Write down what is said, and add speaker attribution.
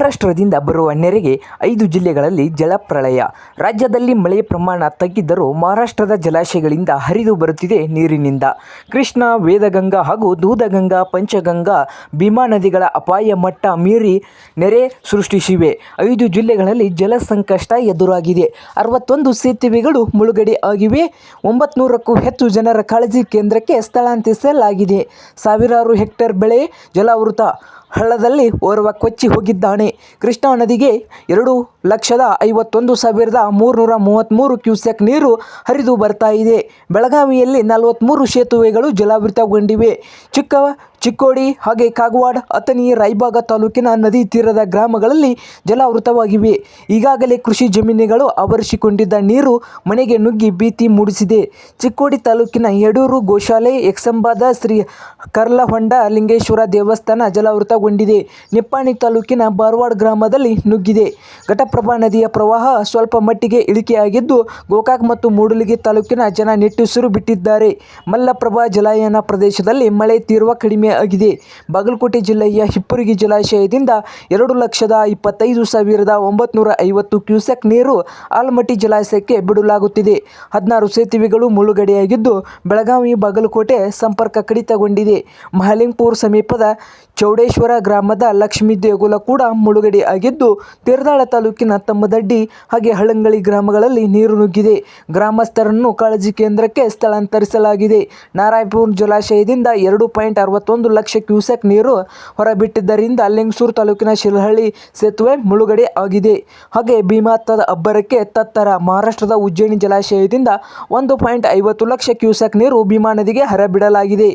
Speaker 1: ಮಹಾರಾಷ್ಟ್ರದಿಂದ ಬರುವ ನೆರೆಗೆ 5 ಜಿಲ್ಲೆಗಳಲ್ಲಿ ಜಲಪ್ರಳಯ. ರಾಜ್ಯದಲ್ಲಿ ಮಳೆಯ ಪ್ರಮಾಣ ತಗ್ಗಿದ್ದರೂ ಮಹಾರಾಷ್ಟ್ರದ ಜಲಾಶಯಗಳಿಂದ ಹರಿದು ಬರುತ್ತಿದೆ ನೀರಿನಿಂದ. ಕೃಷ್ಣಾ, ವೇದಗಂಗಾ ಹಾಗೂ ದೂದಗಂಗಾ, ಪಂಚಗಂಗಾ, ಭೀಮಾ ನದಿಗಳ ಅಪಾಯ ಮಟ್ಟ ಮೀರಿ ನೆರೆ ಸೃಷ್ಟಿಸಿವೆ. 5 ಜಿಲ್ಲೆಗಳಲ್ಲಿ ಜಲ ಸಂಕಷ್ಟ ಎದುರಾಗಿದೆ. 61 ಸೇತುವೆಗಳು ಮುಳುಗಡೆ ಆಗಿವೆ. 900ಕ್ಕೂ ಹೆಚ್ಚು ಜನರ ಕಾಳಜಿ ಕೇಂದ್ರಕ್ಕೆ ಸ್ಥಳಾಂತರಿಸಲಾಗಿದೆ. ಸಾವಿರಾರು ಹೆಕ್ಟೇರ್ ಬೆಳೆ ಜಲಾವೃತ. ಹಳ್ಳದಲ್ಲಿ ಓರ್ವ ಕೊಚ್ಚಿ ಹೋಗಿದ್ದಾನೆ. ಕೃಷ್ಣಾ ನದಿಗೆ 2,51,333 ಕ್ಯೂಸೆಕ್ ನೀರು ಹರಿದು ಬರ್ತಾ ಇದೆ. ಬೆಳಗಾವಿಯಲ್ಲಿ 43 ಸೇತುವೆಗಳು ಜಲಾವೃತಗೊಂಡಿವೆ. ಚಿಕ್ಕೋಡಿ ಹಾಗೆ ಕಾಗವಾಡ, ಅಥಣಿ, ರಾಯಬಾಗ ತಾಲೂಕಿನ ನದಿ ತೀರದ ಗ್ರಾಮಗಳಲ್ಲಿ ಜಲಾವೃತವಾಗಿವೆ. ಈಗಾಗಲೇ ಕೃಷಿ ಜಮೀನುಗಳು ಆವರಿಸಿಕೊಂಡಿದ್ದ ನೀರು ಮನೆಗೆ ನುಗ್ಗಿ ಭೀತಿ ಮೂಡಿಸಿದೆ. ಚಿಕ್ಕೋಡಿ ತಾಲೂಕಿನ ಯಡೂರು ಗೋಶಾಲೆ, ಎಕ್ಸಂಬದ ಶ್ರೀ ಕರ್ಲಹೊಂಡ ಲಿಂಗೇಶ್ವರ ದೇವಸ್ಥಾನ ಜಲಾವೃತಗೊಂಡಿದೆ. ನಿಪ್ಪಾಣಿ ತಾಲೂಕಿನ ಬಾರವಾಡ ಗ್ರಾಮದಲ್ಲಿ ನುಗ್ಗಿದೆ. ಘಟಪ್ರಭಾ ನದಿಯ ಪ್ರವಾಹ ಸ್ವಲ್ಪ ಮಟ್ಟಿಗೆ ಇಳಿಕೆಯಾಗಿದ್ದು, ಗೋಕಾಕ್ ಮತ್ತು ಮೂಡಲಗಿ ತಾಲೂಕಿನ ಜನ ನಿಟ್ಟುಸಿರು ಬಿಟ್ಟಿದ್ದಾರೆ. ಮಲ್ಲಪ್ರಭಾ ಜಲಾನಯನ ಪ್ರದೇಶದಲ್ಲಿ ಮಳೆ ತೀವ್ರ ಕಡಿಮೆ ಆಗಿದೆ. ಬಾಗಲಕೋಟೆ ಜಿಲ್ಲೆಯ ಹಿಪ್ಪರಗಿ ಜಲಾಶಯದಿಂದ 2,25,950 ಕ್ಯೂಸೆಕ್ ನೀರು ಆಲಮಟ್ಟಿ ಜಲಾಶಯಕ್ಕೆ ಬಿಡಲಾಗುತ್ತಿದೆ. 16 ಸೇತುವೆಗಳು ಮುಳುಗಡೆಯಾಗಿದ್ದು, ಬೆಳಗಾವಿ ಬಾಗಲಕೋಟೆ ಸಂಪರ್ಕ ಕಡಿತಗೊಂಡಿದೆ. ಮಹಾಲಿಂಗಪುರ ಸಮೀಪದ ಚೌಡೇಶ್ವರ ಗ್ರಾಮದ ಲಕ್ಷ್ಮೀ ದೇಗುಲ ಕೂಡ ಮುಳುಗಡೆ ಆಗಿದ್ದು, ತೇರದಾಳ ತಾಲೂಕಿನ ತಮ್ಮದಡ್ಡಿ ಹಾಗೆ ಹಳ್ಳಂಗಳಿ ಗ್ರಾಮಗಳಲ್ಲಿ ನೀರು ನುಗ್ಗಿದೆ. ಗ್ರಾಮಸ್ಥರನ್ನು ಕಾಳಜಿ ಕೇಂದ್ರಕ್ಕೆ ಸ್ಥಳಾಂತರಿಸಲಾಗಿದೆ. ನಾರಾಯಣಪುರ ಜಲಾಶಯದಿಂದ 2.61 ಲಕ್ಷ ಕ್ಯೂಸೆಕ್ ನೀರು ಹೊರಬಿಟ್ಟಿದ್ದರಿಂದ ಲಿಂಗಸೂರು ತಾಲೂಕಿನ ಶಿರಹಳ್ಳಿ ಸೇತುವೆ ಮುಳುಗಡೆ ಆಗಿದೆ. ಹಾಗೆ ಭೀಮಾತದ ಅಬ್ಬರಕ್ಕೆ ತತ್ತರ. ಮಹಾರಾಷ್ಟ್ರದ ಉಜ್ಜಯಿನಿ ಜಲಾಶಯದಿಂದ 1.50 ಲಕ್ಷ ಕ್ಯೂಸೆಕ್ ನೀರು ಭೀಮಾ ನದಿಗೆ ಹರಿಬಿಡಲಾಗಿದೆ.